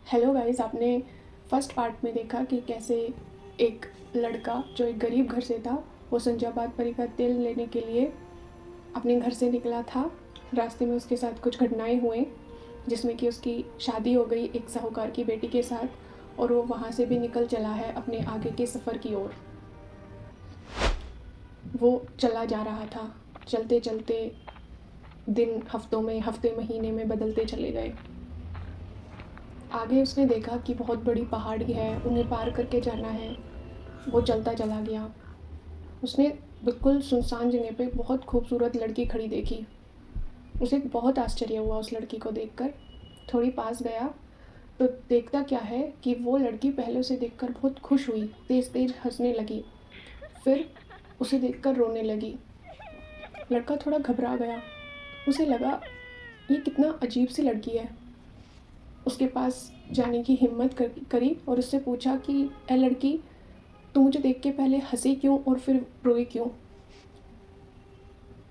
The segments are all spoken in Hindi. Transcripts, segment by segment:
हेलो गाइस, आपने फर्स्ट पार्ट में देखा कि कैसे एक लड़का जो एक गरीब घर से था वो संजाबाद परी का तेल लेने के लिए अपने घर से निकला था। रास्ते में उसके साथ कुछ घटनाएं हुए जिसमें कि उसकी शादी हो गई एक साहूकार की बेटी के साथ और वो वहाँ से भी निकल चला है अपने आगे के सफ़र की ओर। वो चला जा रहा था। चलते चलते दिन हफ्ते महीने में बदलते चले गए। आगे उसने देखा कि बहुत बड़ी पहाड़ी है, उन्हें पार करके जाना है। वो चलता चला गया। उसने बिल्कुल सुनसान जगह पे बहुत खूबसूरत लड़की खड़ी देखी। उसे बहुत आश्चर्य हुआ उस लड़की को देखकर। थोड़ी पास गया तो देखता क्या है कि वो लड़की पहले उसे देखकर बहुत खुश हुई, तेज़ तेज़ हंसने लगी, फिर उसे देखकर रोने लगी। लड़का थोड़ा घबरा गया। उसे लगा ये कितना अजीब सी लड़की है। उसके पास जाने की हिम्मत करी और उससे पूछा कि ए लड़की, तू मुझे देख के पहले हंसी क्यों और फिर रोई क्यों?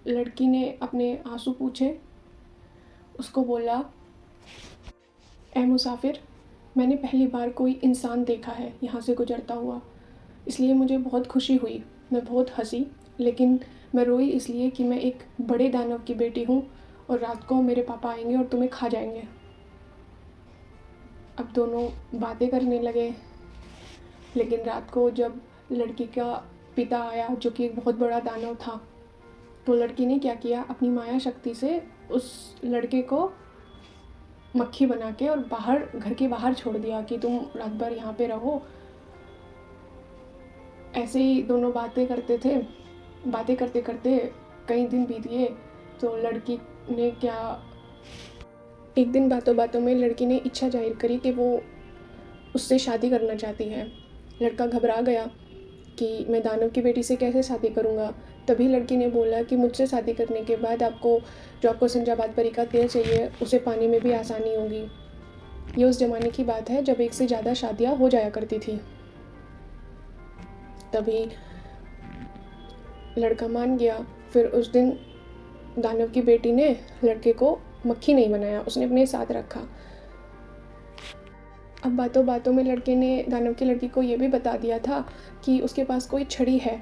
लड़की ने अपने आंसू पूछे। उसको बोला, ए मुसाफिर, मैंने पहली बार कोई इंसान देखा है यहाँ से गुजरता हुआ, इसलिए मुझे बहुत खुशी हुई। मैं बहुत हंसी, लेकिन मैं रोई इसलिए कि मैं एक बड़े दानव की बेटी हूँ और रात को मेरे पापा आएंगे और तुम्हें खा जाएंगे। अब दोनों बातें करने लगे। लेकिन रात को जब लड़की का पिता आया, जो कि एक बहुत बड़ा दानव था, तो लड़की ने क्या किया, अपनी माया शक्ति से उस लड़के को मक्खी बना के और घर के बाहर छोड़ दिया कि तुम रात भर यहाँ पे रहो। ऐसे ही दोनों बातें करते थे। बातें करते करते कई दिन बीत गए। तो लड़की ने क्या, एक दिन बातों बातों में लड़की ने इच्छा जाहिर करी कि वो उससे शादी करना चाहती है। लड़का घबरा गया कि मैं दानव की बेटी से कैसे शादी करूँगा। तभी लड़की ने बोला कि मुझसे शादी करने के बाद आपको संजाबाद परी का तेल चाहिए, उसे पाने में भी आसानी होगी। ये उस ज़माने की बात है जब एक से ज़्यादा शादियाँ हो जाया करती थी। तभी लड़का मान गया। फिर उस दिन दानव की बेटी ने लड़के को मक्खी नहीं बनाया, उसने अपने साथ रखा। अब बातों बातों में लड़के ने दानव की लड़की को ये भी बता दिया था कि उसके पास कोई छड़ी है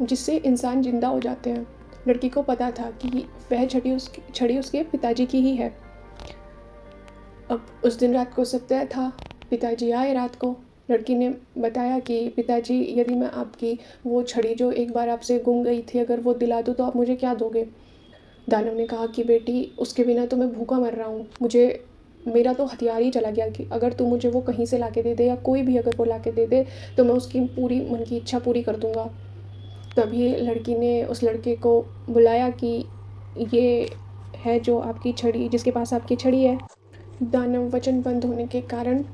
जिससे इंसान जिंदा हो जाते हैं। लड़की को पता था कि वह छड़ी उसके पिताजी की ही है। अब उस दिन रात को सत्य था। पिताजी आए रात को। लड़की ने बताया कि पिताजी, यदि मैं आपकी वो छड़ी जो एक बार आपसे गुम गई थी, अगर वो दिला दूँ तो आप मुझे क्या दोगे? दानव ने कहा कि बेटी, उसके बिना तो मैं भूखा मर रहा हूँ। मेरा तो हथियार ही चला गया कि अगर तू मुझे वो कहीं से ला के दे दे या कोई भी अगर वो ला के दे दे तो मैं उसकी पूरी मन की इच्छा पूरी कर दूँगा। तभी लड़की ने उस लड़के को बुलाया कि ये है जो आपकी छड़ी, जिसके पास आपकी छड़ी है। दानव वचनबद्ध होने के कारण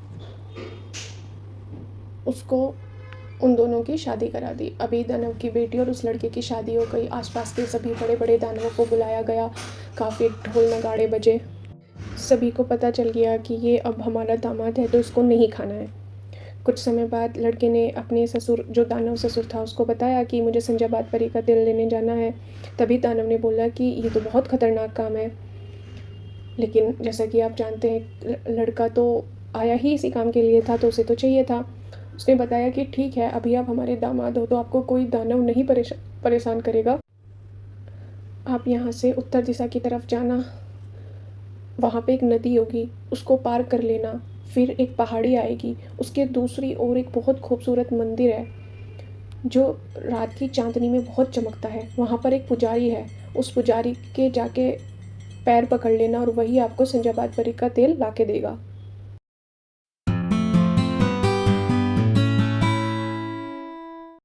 उसको उन दोनों की शादी करा दी। अभी दानव की बेटी और उस लड़के की शादी हो गई। आसपास के सभी बड़े बड़े दानवों को बुलाया गया। काफ़ी ढोल नगाड़े बजे। सभी को पता चल गया कि ये अब हमारा दामाद है तो इसको नहीं खाना है। कुछ समय बाद लड़के ने अपने ससुर, जो दानव ससुर था, उसको बताया कि मुझे संजाबाद परी का तेल लेने जाना है। तभी दानव ने बोला कि ये तो बहुत ख़तरनाक काम है। लेकिन जैसा कि आप जानते हैं, लड़का तो आया ही इसी काम के लिए था तो उसे तो चाहिए था। उसने बताया कि ठीक है, अभी आप हमारे दामाद हो तो आपको कोई दानव नहीं परेशान करेगा। आप यहाँ से उत्तर दिशा की तरफ जाना, वहाँ पे एक नदी होगी, उसको पार कर लेना, फिर एक पहाड़ी आएगी, उसके दूसरी ओर एक बहुत खूबसूरत मंदिर है जो रात की चांदनी में बहुत चमकता है। वहाँ पर एक पुजारी है, उस पुजारी के जाके पैर पकड़ लेना और वही आपको संजाबाद परी का तेल ला के देगा।